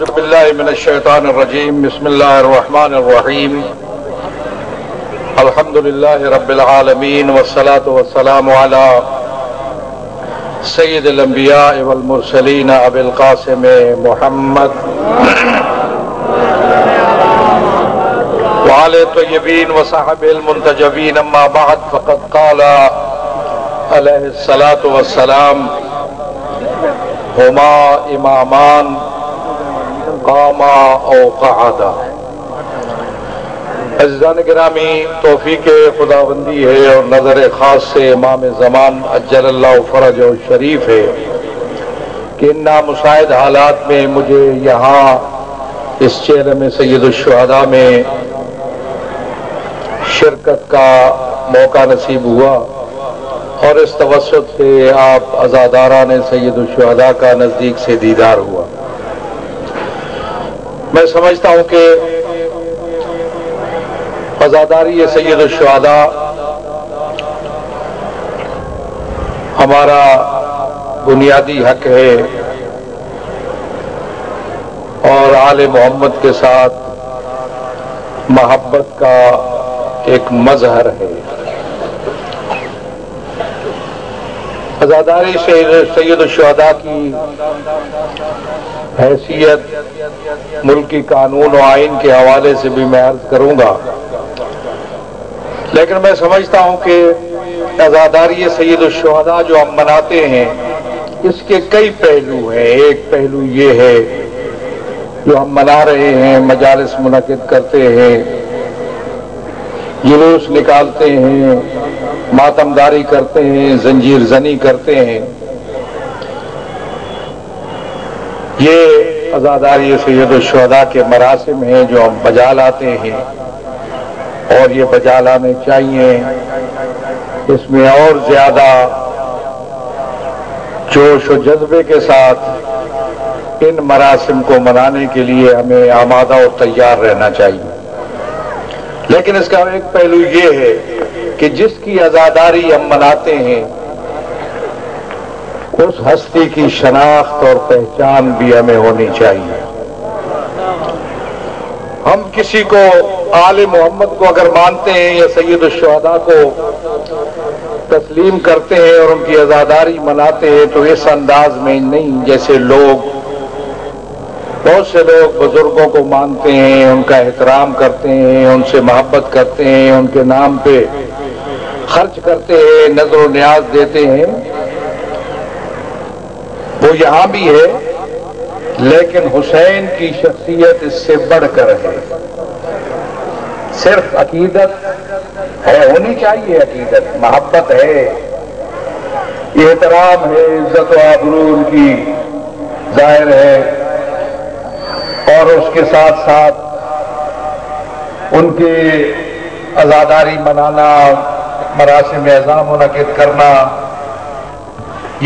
أعوذ بالله من الشيطان الرجيم. بسم الله الرحمن الرحيم. الحمد لله رب العالمين والصلاة والسلام على سيد الأنبياء والمرسلين أبي القاسم محمد وعلى الطيبين وصحبه المنتجبين. أما بعد فقد قال عليه الصلاة والسلام: هما إمامان قاما او قعدا. عزیزان گرامی، توفیق خداوندی ہے اور نظر خاص سے امام زمان اجل اللہ فرج و شریف ہے کہ ان نامساعد حالات میں مجھے یہاں اس چہرے میں سید الشہداء میں شرکت کا موقع نصیب ہوا اور اس توسط سے آپ عزاداران سید الشہداء کا نزدیک سے دیدار ہوا۔ میں سمجھتا ہوں کہ عزاداری سید الشہداء ہمارا بنیادی حق ہے اور آل محمد کے ساتھ محبت کا ایک مظہر ہے۔ عزاداری سید الشہداء کی حیثیت ملکی قانون و آئین کے حوالے سے بھی میں عرض کروں گا، لیکن میں سمجھتا ہوں کہ عزاداری سید الشہداء جو ہم مناتے ہیں اس کے کئی پہلو ہیں۔ ایک پہلو یہ ہے جو ہم منا رہے ہیں، مجالس منعقد کرتے ہیں، جلوس نکالتے ہیں، ماتمداری کرتے ہیں، زنجیر زنی کرتے ہیں۔ یہ عزاداری سید الشہداء کے مراسم ہیں جو ہم بجا لاتے ہیں اور یہ بجا لانے چاہیے۔ اس میں اور زیادہ جوش و جذبے کے ساتھ ان مراسم کو منانے کے لیے ہمیں آمادہ اور تیار رہنا چاہیے۔ لیکن اس کا ایک پہلو یہ ہے کہ جس کی عزاداری ہم مناتے ہیں اس ہستی کی شناخت اور پہچان بھی ہمیں ہونی چاہیے۔ ہم کسی کو آل محمد کو اگر مانتے ہیں یا سید الشہداء کو تسلیم کرتے ہیں اور ان کی عزاداری مناتے ہیں تو اس انداز میں نہیں جیسے بہت سے لوگ بزرگوں کو مانتے ہیں، ان کا احترام کرتے ہیں، ان سے محبت کرتے ہیں، ان کے نام پہ خرچ کرتے ہیں، نظر و نیاز دیتے ہیں۔ وہ یہاں بھی ہے، لیکن حسین کی شخصیت اس سے بڑھ کر ہے۔ صرف عقیدت ہے، ہونی چاہیے، عقیدت محبت ہے، احترام ہے، عزت و آبرو ان کی ظاہر ہے، اور اس کے ساتھ ساتھ ان کے عزاداری منانا، مراسم اعزام منعقد کرنا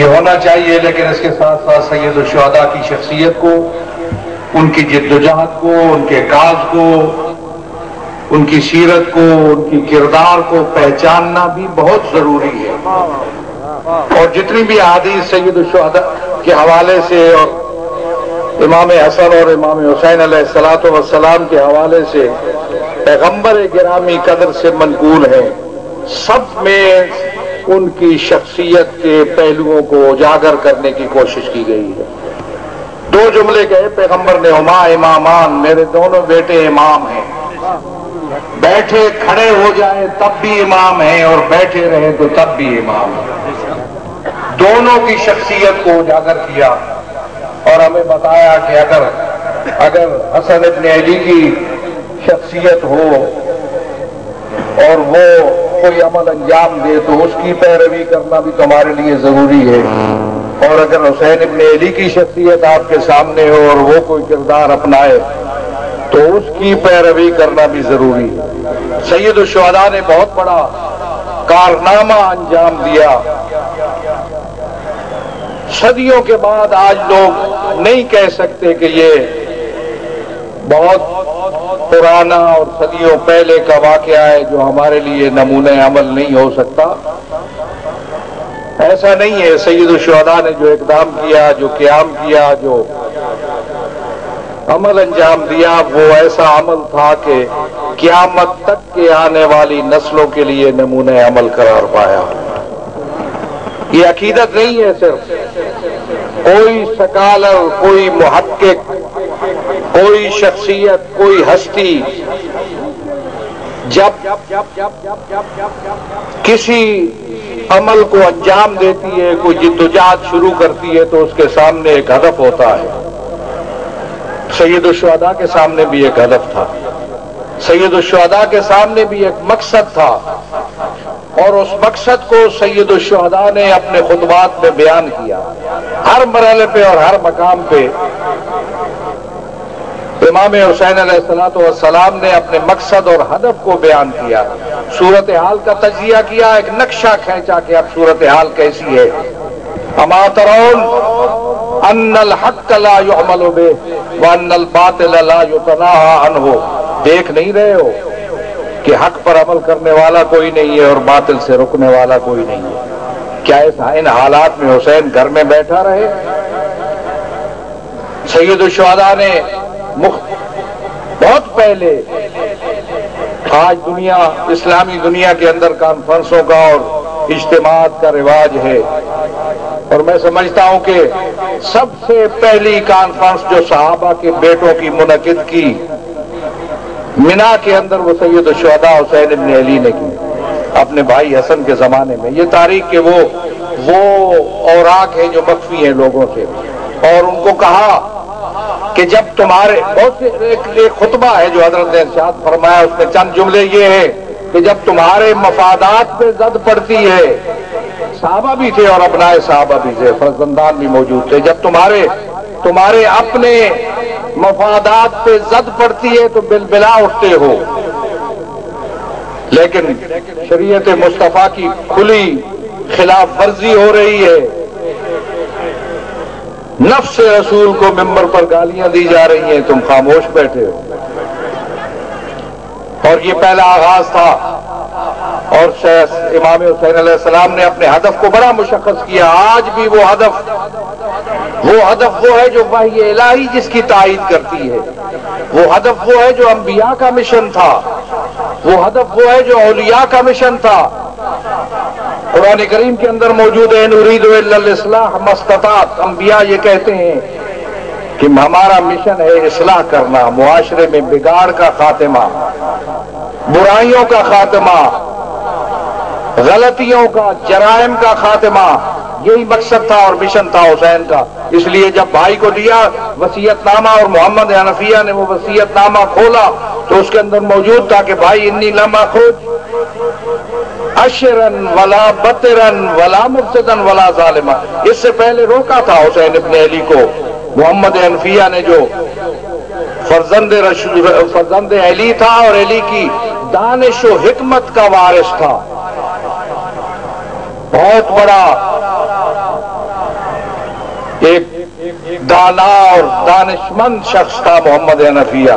یہ ہونا چاہیے۔ لیکن اس کے ساتھ ساتھ سید الشہداء کی شخصیت کو، ان کی جد و جہد کو، ان کے کاز کو، ان کی سیرت کو، ان کی کردار کو پہچاننا بھی بہت ضروری ہے۔ اور جتنی بھی احادیث سید الشہداء کے حوالے سے اور امام حسن اور امام حسین علیہ الصلوۃ والسلام کے حوالے سے پیغمبر گرامی قدر سے منقول ہے، سب میں ان کی شخصیت کے پہلوؤں کو اجاگر کرنے کی کوشش کی گئی ہے۔ دو جملے کہے پیغمبر نے: ہما امامان، میرے دونوں بیٹے امام ہیں، بیٹھے کھڑے ہو جائیں تب بھی امام ہیں اور بیٹھے رہے تو تب بھی امام ہیں۔ دونوں کی شخصیت کو اجاگر کیا اور ہمیں بتایا کہ اگر حسن ابن علی کی شخصیت ہو اور وہ کوئی عمل انجام دے تو اس کی پیروی کرنا بھی تمہارے لیے ضروری ہے، اور اگر حسین ابن علی کی شخصیت آپ کے سامنے ہو اور وہ کوئی کردار اپنائے تو اس کی پیروی کرنا بھی ضروری ہے۔ سید الشہداء نے بہت بڑا کارنامہ انجام دیا۔ صدیوں کے بعد آج لوگ نہیں کہہ سکتے کہ یہ بہت پرانا اور صدیوں پہلے کا واقعہ ہے جو ہمارے لیے نمونہ عمل نہیں ہو سکتا۔ ایسا نہیں ہے۔ سید الشہداء نے جو اقدام کیا، جو قیام کیا، جو عمل انجام دیا وہ ایسا عمل تھا کہ قیامت تک کے آنے والی نسلوں کے لیے نمونہ عمل قرار پایا۔ یہ عقیدت نہیں ہے صرف، کوئی سکالر، کوئی محقق، کوئی شخصیت، کوئی ہستی جب کسی عمل کو انجام دیتی ہے، کوئی جدوجہد شروع کرتی ہے، تو اس کے سامنے ایک ہدف ہوتا ہے۔ سید الشہداء کے سامنے بھی ایک ہدف تھا، سید الشہداء کے سامنے بھی ایک مقصد تھا، اور اس مقصد کو سید الشہداء نے اپنے خطبات میں بیان کیا۔ ہر مرحلے پہ اور ہر مقام پہ امام حسین علیہ السلام نے اپنے مقصد اور ہدف کو بیان کیا، صورتحال کا تجزیہ کیا، ایک نقشہ کھینچا کہ اب صورتحال کیسی ہے۔ اما ترون ان الحق لا يعمل به وان الباطل لا يتناهى عنه، دیکھ نہیں رہے ہو کہ حق پر عمل کرنے والا کوئی نہیں ہے اور باطل سے رکنے والا کوئی نہیں ہے؟ کیا ان حالات میں حسین گھر میں بیٹھا رہے؟ سید الشہداء نے بہت پہلے، آج دنیا، اسلامی دنیا کے اندر کانفرنسوں کا اور اجتماعات کا رواج ہے، اور میں سمجھتا ہوں کہ سب سے پہلی کانفرنس جو صحابہ کے بیٹوں کی منعقد کی منا کے اندر، وہ سید الشہداء حسین ابن علی نے کی اپنے بھائی حسن کے زمانے میں۔ یہ تاریخ کے وہ اوراق ہیں جو مخفی ہیں لوگوں سے، اور ان کو کہا کہ جب تمہارے بہت ایک خطبہ ہے جو حضرت نے ارشاد فرمایا، اس میں چند جملے یہ ہیں کہ جب تمہارے مفادات پہ زد پڑتی ہے، صحابہ بھی تھے اور ابنائے صحابہ بھی تھے، فرزندان بھی موجود تھے، جب تمہارے اپنے مفادات پہ زد پڑتی ہے تو بلبلا اٹھتے ہو، لیکن شریعت مصطفیٰ کی کھلی خلاف ورزی ہو رہی ہے، نفس رسول کو ممبر پر گالیاں دی جا رہی ہیں، تم خاموش بیٹھے ہو۔ اور یہ پہلا آغاز تھا، اور امام حسین علیہ السلام نے اپنے ہدف کو بڑا مشخص کیا۔ آج بھی وہ ہدف وہ ہے جو وحی الہی جس کی تائید کرتی ہے، وہ ہدف وہ ہے جو انبیاء کا مشن تھا، وہ ہدف وہ ہے جو اولیاء کا مشن تھا۔ قرآن کریم کے اندر موجود ہے، نرید الا الاصلاح ما استطعت، انبیاء یہ کہتے ہیں کہ ہمارا مشن ہے اصلاح کرنا، معاشرے میں بگاڑ کا خاتمہ، برائیوں کا خاتمہ، غلطیوں کا، جرائم کا خاتمہ، یہی مقصد تھا اور مشن تھا حسین کا۔ اس لیے جب بھائی کو دیا وصیت نامہ اور محمد حنفیہ نے وہ وصیت نامہ کھولا تو اس کے اندر موجود تھا کہ بھائی انی لم اخرج اشرن ولا بطرن ولا مفسدن ولا ظالما، اس سے پہلے روکا تھا حسین ابن علی کو محمد حنفیہ نے، جو فرزند علی تھا اور علی کی دانش و حکمت کا وارث تھا، بہت بڑا ایک دانا اور دانشمند شخص تھا محمد حنفیہ۔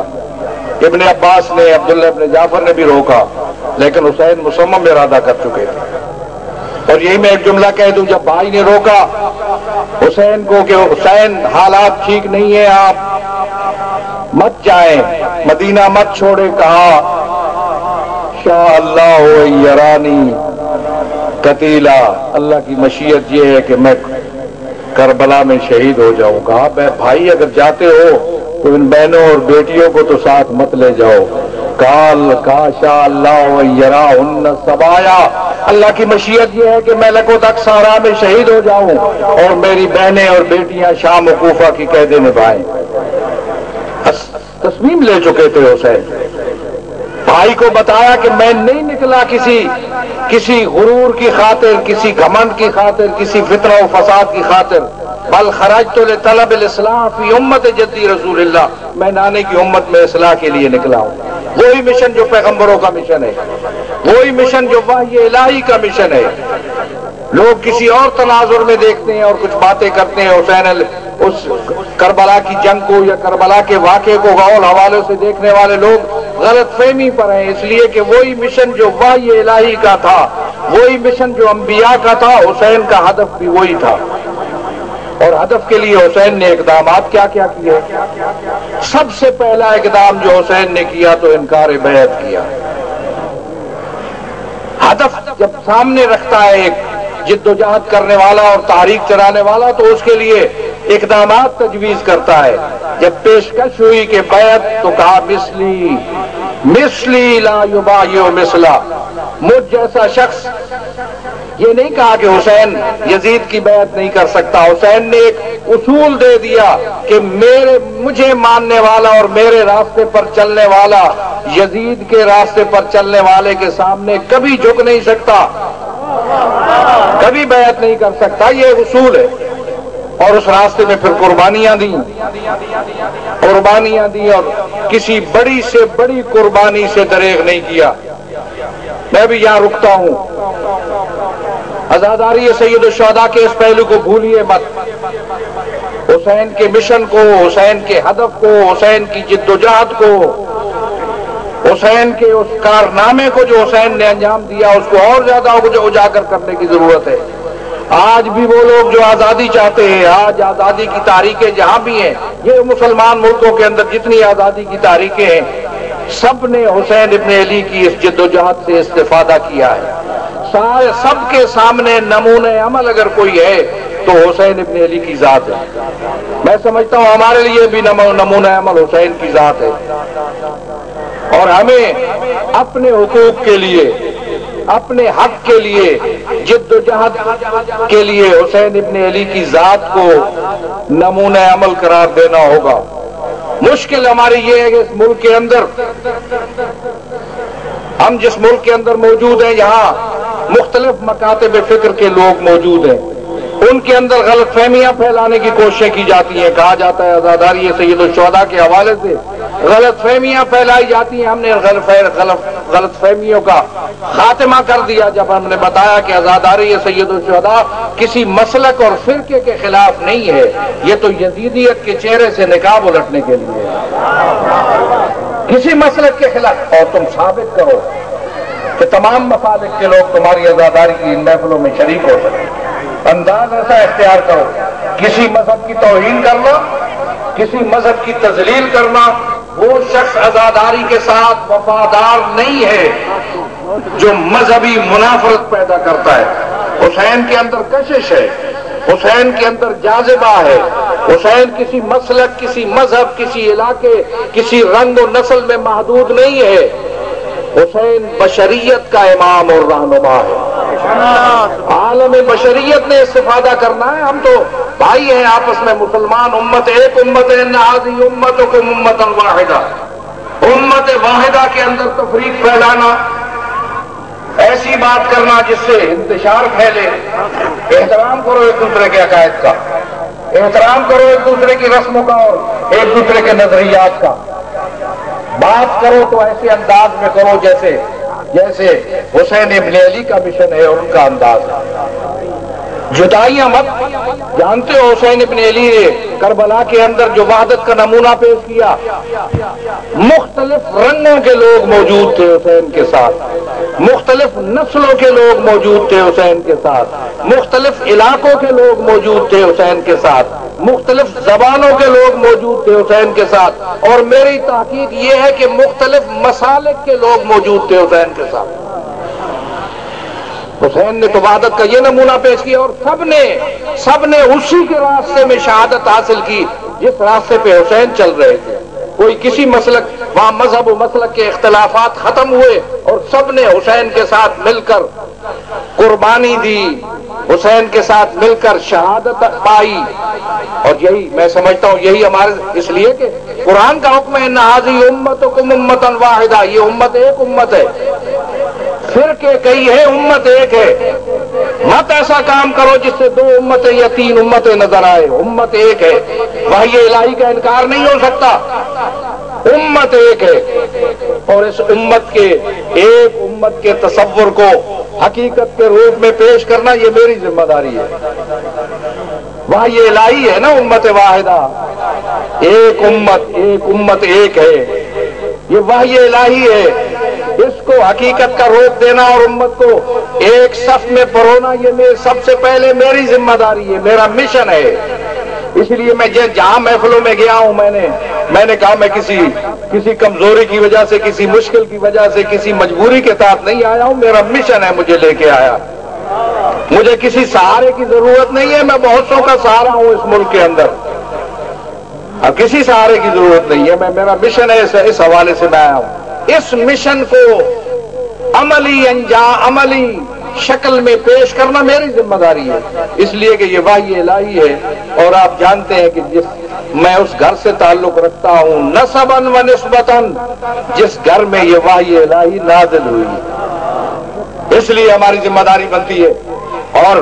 ابن عباس نے، عبداللہ ابن جعفر نے بھی روکا، لیکن حسین مصمم ارادہ کر چکے تھے۔ اور یہی میں ایک جملہ کہہ دوں، جب بھائی نے روکا حسین کو کہ حسین حالات ٹھیک نہیں ہیں، آپ مت جائیں، مدینہ مت چھوڑے، کہا شاء اللہ یرانی قتیلا، اللہ کی مشیت یہ ہے کہ میں کربلا میں شہید ہو جاؤں۔ کہا بھائی اگر جاتے ہو تو ان بہنوں اور بیٹیوں کو تو ساتھ مت لے جاؤ۔ کہا شاء اللہ یراہن سبایا، اللہ کی مشیت یہ ہے کہ میں لکو تک صحرا میں شہید ہو جاؤں اور میری بہنیں اور بیٹیاں شام و کوفہ کی قیدیں نبھائیں۔ تصمیم لے چکے تھے حسین۔ بھائی کو بتایا کہ میں نہیں نکلا کسی غرور کی خاطر، کسی گھمنڈ کی خاطر، کسی فتنہ و فساد کی خاطر، بل خرجت لطلب الاصلاح فی امت جدی رسول اللہ، میں نانے کی امت میں اصلاح کے لیے نکلا ہوں۔ وہی مشن جو پیغمبروں کا مشن ہے، وہی مشن جو وحی الہی کا مشن ہے۔ لوگ کسی اور تناظر میں دیکھتے ہیں اور کچھ باتیں کرتے ہیں، حسین اس کربلا کی جنگ کو یا کربلا کے واقعے کو غول حوالے سے دیکھنے والے لوگ غلط فہمی پر ہیں، اس لیے کہ وہی مشن جو وحی الہی کا تھا، وہی مشن جو انبیاء کا تھا، حسین کا ہدف بھی وہی تھا۔ اور ہدف کے لیے حسین نے اقدامات کیا کیا کیے؟ سب سے پہلا اقدام جو حسین نے کیا تو انکار بیعت کیا۔ ہدف جب سامنے رکھتا ہے ایک جد و جہد کرنے والا اور تحریک چلانے والا تو اس کے لیے اقدامات تجویز کرتا ہے۔ جب پیشکش ہوئی کہ بیعت تو کہا مثلی لا یبایع مثلا، مجھ جیسا شخص، یہ نہیں کہا کہ حسین یزید کی بیعت نہیں کر سکتا۔ حسین نے ایک اصول دے دیا کہ مجھے ماننے والا اور میرے راستے پر چلنے والا یزید کے راستے پر چلنے والے کے سامنے کبھی جھک نہیں سکتا، کبھی بیعت نہیں کر سکتا، یہ اصول ہے۔ اور اس راستے میں پھر قربانیاں دی اور کسی بڑی سے بڑی قربانی سے دریغ نہیں کیا۔ میں بھی یہاں رکتا ہوں۔ عزاداری سید الشہداء کے اس پہلو کو بھولیے مت، حسین کے مشن کو، حسین کے ہدف کو، حسین کی جد و جہد کو، حسین کے اس کارنامے کو جو حسین نے انجام دیا، اس کو اور زیادہ اجاگر کرنے کی ضرورت ہے۔ آج بھی وہ لوگ جو آزادی چاہتے ہیں، آج آزادی کی تاریخیں جہاں بھی ہیں، یہ مسلمان ملکوں کے اندر جتنی آزادی کی تاریخیں ہیں، سب نے حسین ابن علی کی اس جد و جہد سے استفادہ کیا ہے۔ سب کے سامنے نمونہ عمل اگر کوئی ہے تو حسین ابن علی کی ذات ہے۔ میں سمجھتا ہوں ہمارے لیے بھی نمونہ عمل حسین کی ذات ہے، اور ہمیں اپنے حقوق کے لیے، اپنے حق کے لیے، جد و جہد کے لیے حسین ابن علی کی ذات کو نمونہ عمل قرار دینا ہوگا۔ مشکل ہماری یہ ہے کہ اس ملک کے اندر، ہم جس ملک کے اندر موجود ہیں، یہاں مختلف مکاتب فکر کے لوگ موجود ہیں، ان کے اندر غلط فہمیاں پھیلانے کی کوششیں کی جاتی ہیں۔ کہا جاتا ہے عزاداری سید الشہداء کے حوالے سے غلط فہمیاں پھیلائی جاتی ہیں۔ ہم نے غلط فہمیوں کا خاتمہ کر دیا جب ہم نے بتایا کہ عزاداری سید الشہداء کسی مسلک اور فرقے کے خلاف نہیں ہے، یہ تو یزیدیت کے چہرے سے نقاب الٹنے کے لیے کسی مسلک کے خلاف۔ اور تم ثابت کرو کہ تمام مفالک کے لوگ تمہاری عزاداری کی ان محفلوں میں شریک ہو سکیں۔ انداز ایسا اختیار کرو، کسی مذہب کی توہین کرنا، کسی مذہب کی تذلیل کرنا، وہ شخص عزاداری کے ساتھ وفادار نہیں ہے جو مذہبی منافرت پیدا کرتا ہے۔ حسین کے اندر کشش ہے، حسین کے اندر جاذبہ ہے، حسین کسی مسلک، کسی مذہب، کسی علاقے، کسی رنگ و نسل میں محدود نہیں ہے۔ حسین بشریت کا امام اور رہنما ہے۔ عالم بشریت نے استفادہ کرنا ہے۔ ہم تو بھائی ہیں آپس میں، مسلمان امت، ایک امت ہے، نہذی امتکم امتا واحدہ، امت واحدہ کے اندر تفریق پھیلانا، ایسی بات کرنا جس سے انتشار پھیلے۔ احترام کرو ایک دوسرے کے عقائد کا، احترام کرو ایک دوسرے کی رسموں کا اور ایک دوسرے کے نظریات کا۔ بات کرو تو ایسے انداز میں کرو جیسے حسین ابن علی کا مشن ہے اور ان کا انداز ہے۔ جدائیاں مت، جانتے ہو حسین ابن علی نے کربلا کے اندر جو وحدت کا نمونہ پیش کیا، مختلف رنگوں کے لوگ موجود تھے حسین کے ساتھ، مختلف نسلوں کے لوگ موجود تھے حسین کے ساتھ، مختلف علاقوں کے لوگ موجود تھے حسین کے ساتھ، مختلف زبانوں کے لوگ موجود تھے حسین کے ساتھ، اور میری تحقیق یہ ہے کہ مختلف مسالک کے لوگ موجود تھے حسین کے ساتھ۔ حسین نے تو وحدت کا یہ نمونہ پیش کیا، اور سب نے اسی کے راستے میں شہادت حاصل کی جس راستے پہ حسین چل رہے تھے۔ کوئی کسی مسلک، وہاں مذہب و مسلک کے اختلافات ختم ہوئے اور سب نے حسین کے ساتھ مل کر قربانی دی، حسین کے ساتھ مل کر شہادت پائی۔ اور یہی میں سمجھتا ہوں، یہی ہمارے، اس لیے کہ قرآن کا حکم ہے نہذی امتکم امتا واحدہ، یہ امت ایک امت ہے، فرقے کئی ہے، امت ایک ہے۔ مت ایسا کام کرو جس سے دو امتیں یا تین امتیں نظر آئے، امت ایک ہے، وحی الہی کا انکار نہیں ہو سکتا، امت ایک ہے۔ اور اس امت کے، ایک امت کے تصور کو حقیقت کے روپ میں پیش کرنا یہ میری ذمہ داری ہے۔ وحی الہی ہے نا امت واحدہ، ایک امت ایک ہے، یہ وحی الہی ہے۔ اس کو حقیقت کا روپ دینا اور امت کو ایک صف میں پرونا، یہ سب سے پہلے میری ذمہ داری ہے، میرا مشن ہے۔ اس لیے میں جہاں محفلوں میں گیا ہوں میں نے کہا میں کسی کمزوری کی وجہ سے، کسی مشکل کی وجہ سے، کسی مجبوری کے ساتھ نہیں آیا ہوں. میرا مشن ہے، مجھے لے کے آیا. مجھے کسی سہارے کی ضرورت نہیں ہے. میں بہت سو کا سہارا ہوں اس ملک کے اندر. اب کسی سہارے کی ضرورت نہیں ہے. میرا مشن ہے، اس حوالے سے میں آیا ہوں. اس مشن کو عملی شکل میں پیش کرنا میری ذمہ داری ہے، اس لیے کہ یہ وحی الہی ہے. اور آپ جانتے ہیں کہ میں اس گھر سے تعلق رکھتا ہوں نسباً و نسبتاً جس گھر میں یہ وحی الہی نازل ہوئی. اس لیے ہماری ذمہ داری بنتی ہے. اور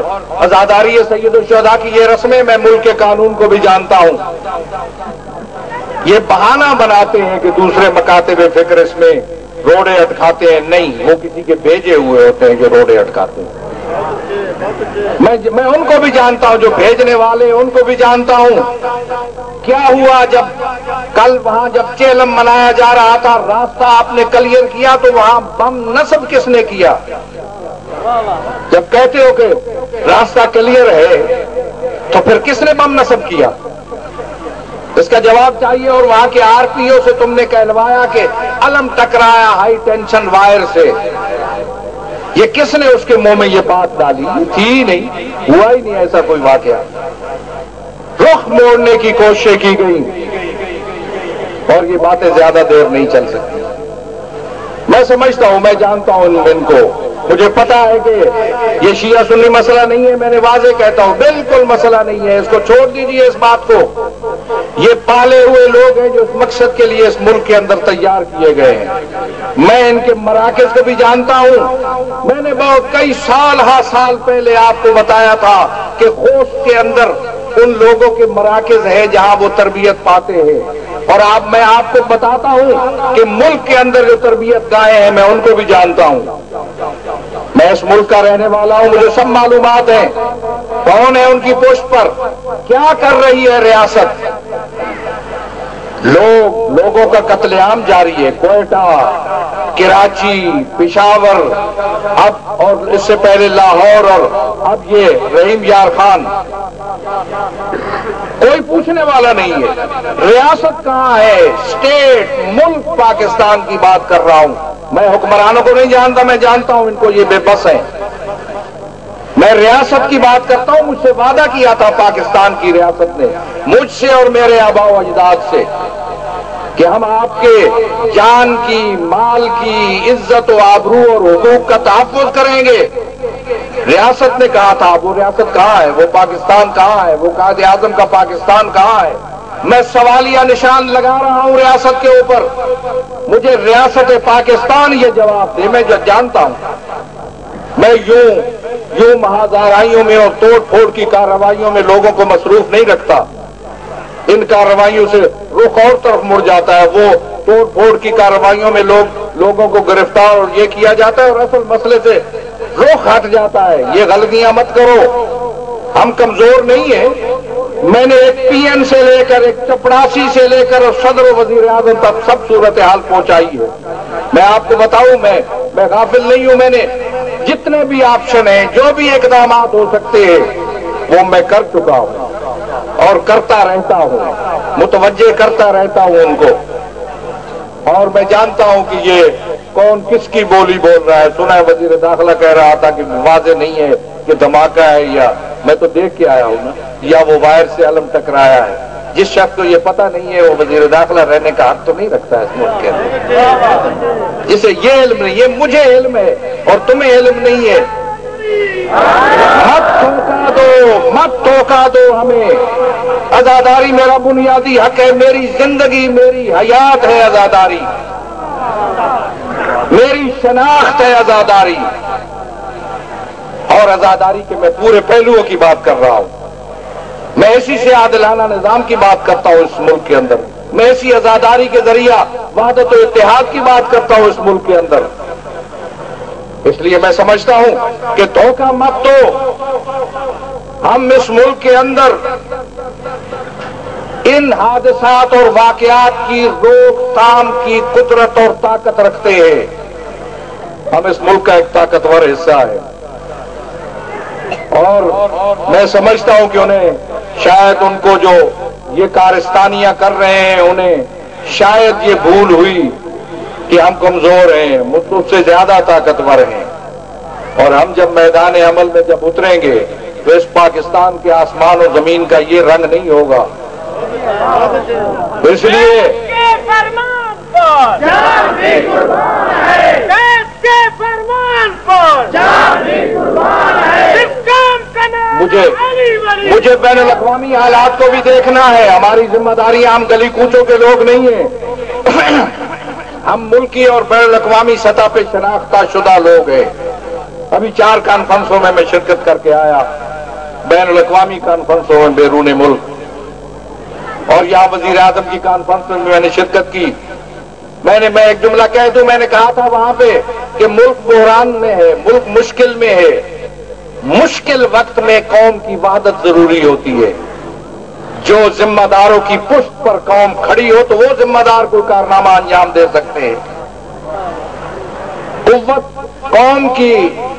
عزاداری سید الشہداء کی یہ رسمیں میں ملک کے قانون کو بھی جانتا ہوں. یہ بہانہ بناتے ہیں کہ دوسرے مکاتب فکر اس میں روڑے اٹکاتے ہیں. نہیں، وہ کسی کے بھیجے ہوئے ہوتے ہیں جو روڑے اٹکاتے ہیں. میں ان کو بھی جانتا ہوں جو بھیجنے والے، ان کو بھی جانتا ہوں. کیا ہوا کل وہاں جب چیلم منایا جا رہا تھا، راستہ آپ نے کلیئر کیا تو وہاں بم نصب کس نے کیا؟ جب کہتے ہو کہ راستہ کلیئر ہے تو پھر کس نے بم نصب کیا؟ اس کا جواب چاہیے. اور وہاں کے آر پی او سے تم نے کہلوایا کہ علم ٹکرایا ہائی ٹینشن وائر سے. یہ کس نے اس کے منہ میں یہ بات ڈالی؟ تھی ہی نہیں، ہوا ہی نہیں ایسا کوئی واقعہ. رخ موڑنے کی کوشش کی گئی اور یہ باتیں زیادہ دیر نہیں چل سکتی. میں سمجھتا ہوں، میں جانتا ہوں ان کو. مجھے پتا ہے کہ یہ شیعہ سنی مسئلہ نہیں ہے. میں نے واضح کہتا ہوں بالکل مسئلہ نہیں ہے. اس کو چھوڑ دیجیے اس بات کو. یہ پالے ہوئے لوگ ہیں جو اس مقصد کے لیے اس ملک کے اندر تیار کیے گئے ہیں. میں ان کے مراکز کو بھی جانتا ہوں. میں نے کئی سال پہلے آپ کو بتایا تھا کہ خوست کے اندر ان لوگوں کے مراکز ہیں جہاں وہ تربیت پاتے ہیں. اور میں آپ کو بتاتا ہوں کہ ملک کے اندر جو تربیت گاہیں ہیں میں ان کو بھی جانتا ہوں. میں اس ملک کا رہنے والا ہوں، مجھے سب معلومات ہیں کون ہے ان کی پشت پر، کیا کر رہی ہے ریاست. لوگوں کا قتل عام جاری ہے. کوئٹہ، کراچی، پشاور، اب اور اس سے پہلے لاہور، اور اب یہ رحیم یار خان. کوئی پوچھنے والا نہیں ہے. ریاست کہاں ہے؟ اسٹیٹ، ملک پاکستان کی بات کر رہا ہوں. میں حکمرانوں کو نہیں جانتا، میں جانتا ہوں ان کو یہ بے بس ہیں. میں ریاست کی بات کرتا ہوں. مجھ سے وعدہ کیا تھا پاکستان کی ریاست نے، مجھ سے اور میرے آباء و اجداد سے، کہ ہم آپ کے جان کی، مال کی، عزت و آبرو اور حقوق کا تحفظ کریں گے. ریاست نے کہا تھا. وہ ریاست کہاں ہے؟ وہ پاکستان کہاں ہے؟ وہ قائد اعظم کا پاکستان کہاں ہے؟ میں سوالیہ نشان لگا رہا ہوں ریاست کے اوپر. مجھے ریاست پاکستان یہ جواب دے. میں جو جانتا ہوں، میں یوں مہازارائیوں میں اور توڑ پھوڑ کی کارروائیوں میں لوگوں کو مصروف نہیں رکھتا. ان کارروائیوں سے رخ اور طرف مڑ جاتا ہے. وہ توڑ پھوڑ کی کارروائیوں میں لوگوں کو گرفتار اور یہ کیا جاتا ہے اور اصل مسئلے سے رخ ہٹ جاتا ہے. یہ غلطیاں مت کرو. ہم کمزور نہیں ہیں. میں نے ایک پی این سے لے کر، ایک چپڑاسی سے لے کر اور صدر و وزیر اعظم تک سب صورتحال پہنچائی ہے. میں آپ کو بتاؤں، میں غافل نہیں ہوں. میں نے جتنے بھی آپشن ہیں، جو بھی اقدامات ہو سکتے ہیں، وہ میں کر چکا ہوں اور کرتا رہتا ہوں. متوجہ کرتا رہتا ہوں ان کو. اور میں جانتا ہوں کہ یہ کون کس کی بولی بول رہا ہے. سنا ہے وزیر داخلہ کہہ رہا تھا کہ واضح نہیں ہے کہ دھماکہ ہے، یا میں تو دیکھ کے آیا ہوں نا، یا وہ وائر سے علم ٹکرایا ہے. جس شخص کو یہ پتہ نہیں ہے وہ وزیر داخلہ رہنے کا حق تو نہیں رکھتا ہے اس ملک کے اندر. جسے یہ علم نہیں ہے، مجھے علم ہے اور تمہیں علم نہیں ہے. مت ٹوکا دو ہمیں. عزاداری میرا بنیادی حق ہے. میری زندگی، میری حیات ہے عزاداری. میری شناخت ہے عزاداری. اور عزاداری کے میں پورے پہلوؤں کی بات کر رہا ہوں. میں اسی سے عادلانہ نظام کی بات کرتا ہوں اس ملک کے اندر. میں اسی عزاداری کے ذریعہ وحدت و اتحاد کی بات کرتا ہوں اس ملک کے اندر. اس لیے میں سمجھتا ہوں کہ دھوکہ مت دو. ہم اس ملک کے اندر ان حادثات اور واقعات کی روک تھام کی قدرت اور طاقت رکھتے ہیں. ہم اس ملک کا ایک طاقتور حصہ ہے اور میں سمجھتا ہوں کہ انہیں شاید ان کو جو یہ کارستانیاں کر رہے ہیں انہیں شاید یہ بھول ہوئی کہ ہم کمزور ہیں، مجھ سے زیادہ طاقتور ہیں، اور ہم جب میدان عمل میں جب اتریں گے تو اس پاکستان کے آسمان و زمین کا یہ رنگ نہیں ہوگا. تو اس لیے مجھے بین الاقوامی حالات کو بھی دیکھنا ہے. ہماری ذمہ داری ہم گلی کوچوں کے لوگ نہیں ہیں، ہم ملکی اور بین الاقوامی سطح پہ شناختہ شدہ لوگ ہیں. ابھی 4 کانفرنسوں میں شرکت کر کے آیا، بین الاقوامی کانفرنسوں میں بیرون ملک، اور یہاں وزیر اعظم کی کانفرنس میں میں نے شرکت کی. میں ایک جملہ کہہ دوں، میں نے کہا تھا وہاں پہ کہ ملک بحران میں ہے، ملک مشکل میں ہے. مشکل وقت میں قوم کی وحدت ضروری ہوتی ہے. جو ذمہ داروں کی پشت پر قوم کھڑی ہو تو وہ ذمہ دار کوئی کارنامہ انجام دے سکتے ہیں. قوت قوم کی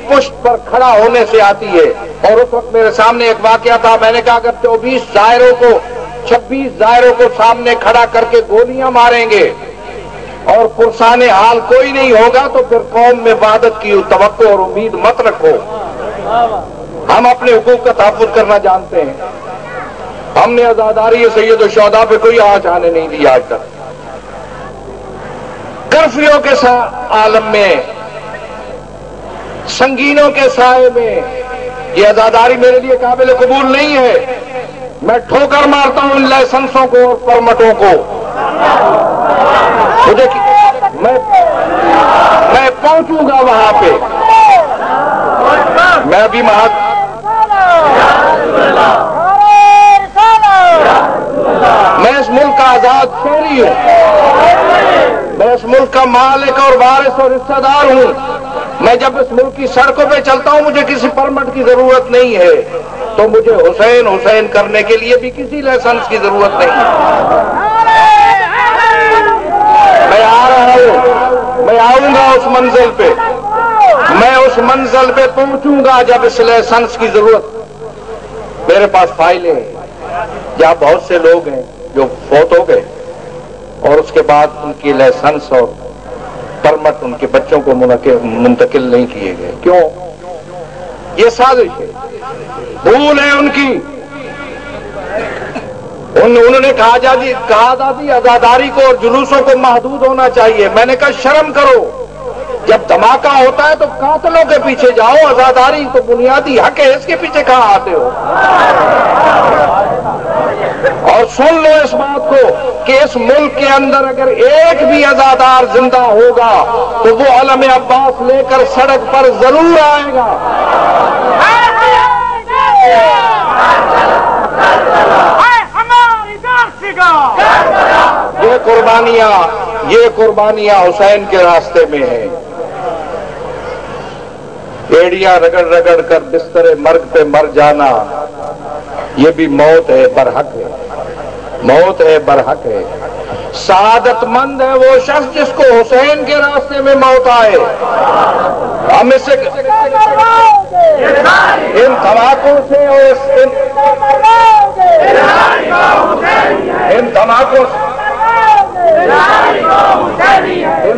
پشت پر کھڑا ہونے سے آتی ہے. اور اس وقت میرے سامنے ایک واقعہ تھا، میں نے کہا اگر 26 ظاہروں کو سامنے کھڑا کر کے گولیاں ماریں گے اور پرسان حال کوئی نہیں ہوگا تو پھر قوم میں وحدت کی توقع اور امید مت رکھو. ہم اپنے حقوق کا تحفظ کرنا جانتے ہیں. ہم نے عزاداری سید الشہداء پہ کوئی آنچ آنے نہیں دی آج تک. کرفیوں کے عالم میں، سنگینوں کے سائے میں یہ عزاداری میرے لیے قابل قبول نہیں ہے. میں ٹھوکر مارتا ہوں ان لائسنسوں کو اور پرمٹوں کو. میں پہنچوں گا وہاں پہ. میں ابھی میں اس ملک کا آزاد شہری ہوں، میں اس ملک کا مالک اور وارث اور حصہ دار ہوں. میں جب اس ملک کی سڑکوں پہ چلتا ہوں مجھے کسی پرمٹ کی ضرورت نہیں ہے، تو مجھے حسین حسین کرنے کے لیے بھی کسی لائسنس کی ضرورت نہیں. میں آ رہا ہوں، میں آؤں گا اس منزل پہ، میں اس منزل پہ پہنچوں گا جب اس لائسنس کی ضرورت. میرے پاس فائلیں ہیں جہاں بہت سے لوگ ہیں جو فوت ہو گئے اور اس کے بعد ان کی لائسنس اور پرمٹ ان کے بچوں کو منتقل نہیں کیے گئے. کیوں؟ یہ سازش ہے، بھول ہے ان کی. انہوں نے کہا جاتی عزاداری کو اور جلوسوں کو محدود ہونا چاہیے. میں نے کہا شرم کرو، جب دھماکہ ہوتا ہے تو قاتلوں کے پیچھے جاؤ. عزاداری تو بنیادی حق ہے، اس کے پیچھے کہاں آتے ہو؟ اور سن لو اس بات کو کہ اس ملک کے اندر اگر ایک بھی عزادار زندہ ہوگا تو وہ علم عباس لے کر سڑک پر ضرور آئے گا. یہ قربانیاں حسین کے راستے میں ہیں. ایڑیاں رگڑ رگڑ کر بستر مرگ پہ مر جانا یہ بھی موت ہے، برحق ہے. موت ہے، برحق ہے. سعادت مند ہے وہ شخص جس کو حسین کے راستے میں موت آئے. ہم اسے ان دھماکوں سے اور ان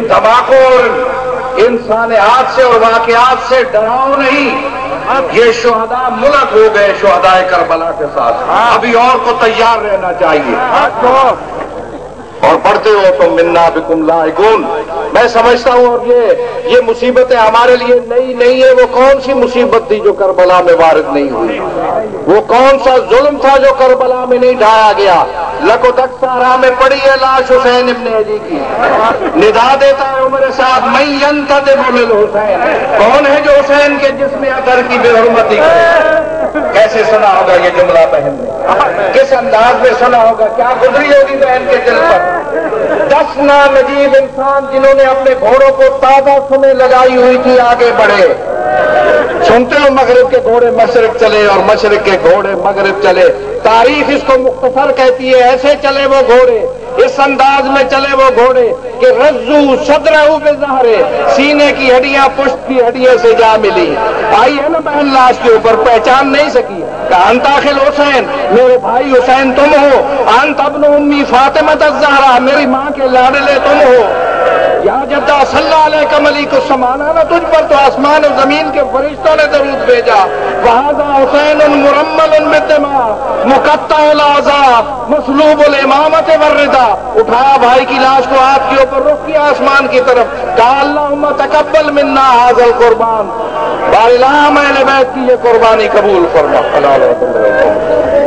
دھماکوں اور ان سانحات سے اور واقعات سے ڈراؤ نہیں. یہ شہداء ملک ہو گئے شہداء کربلا کے ساتھ. ابھی اور کو تیار رہنا چاہیے. اور پڑھتے ہو تو منا بکم لاحقون. میں سمجھتا ہوں اور یہ مصیبتیں ہمارے لیے نئی نہیں ہے. وہ کون سی مصیبت تھی جو کربلا میں وارد نہیں ہوئی؟ وہ کون سا ظلم تھا جو کربلا میں نہیں ڈھایا گیا؟ لکو تک سارا میں پڑی ہے لاش حسین ابن علی کی. ندا دیتا ہے میرے ساتھ میں ینتدب للحسین. کون ہے جو حسین کے جسم اطہر کی بے حرمتی کرے؟ کیسے سنا ہوگا یہ جملہ بہن نے؟ کس انداز میں سنا ہوگا؟ کیا گزری ہوگی بہن کے دل پر؟ 10 ناجیب انسان جنہوں نے اپنے گھوڑوں کو تازہ سمیں لگائی ہوئی تھی آگے بڑھے. سنتے ہو مغرب کے گھوڑے مشرق چلے اور مشرق کے گھوڑے مغرب چلے. تاریخ اس کو مختصر کہتی ہے. ایسے چلے وہ گھوڑے اس انداز میں چلے وہ گھوڑے کہ رزو صدرہ بظہرے، سینے کی ہڈیاں پشت کی ہڈیوں سے جا ملی. آئی ہے نا بہن لاش کے اوپر، پہچان نہیں سکی. کہا انت اخل حسین، میرے بھائی حسین تم ہو. انت ابن امی فاطمہ الزہرا، میری ماں کے لاڈلے تم ہو. یا جدہ صلی اللہ علیہ ملیک السمان، نا تجھ پر تو آسمان و زمین کے فرشتوں نے درود بھیجا. وہذا حسین مرمل بالدماء مقطع الاعضاء مسلوب الامامۃ والرضا. اٹھایا بھائی کی لاش کو ہاتھ کے اوپر، رخ کیا آسمان کی طرف. کہا اللہم تقبل منا ھذا القربان، بار الہ اہل بیت کی یہ قربانی قبول فرما.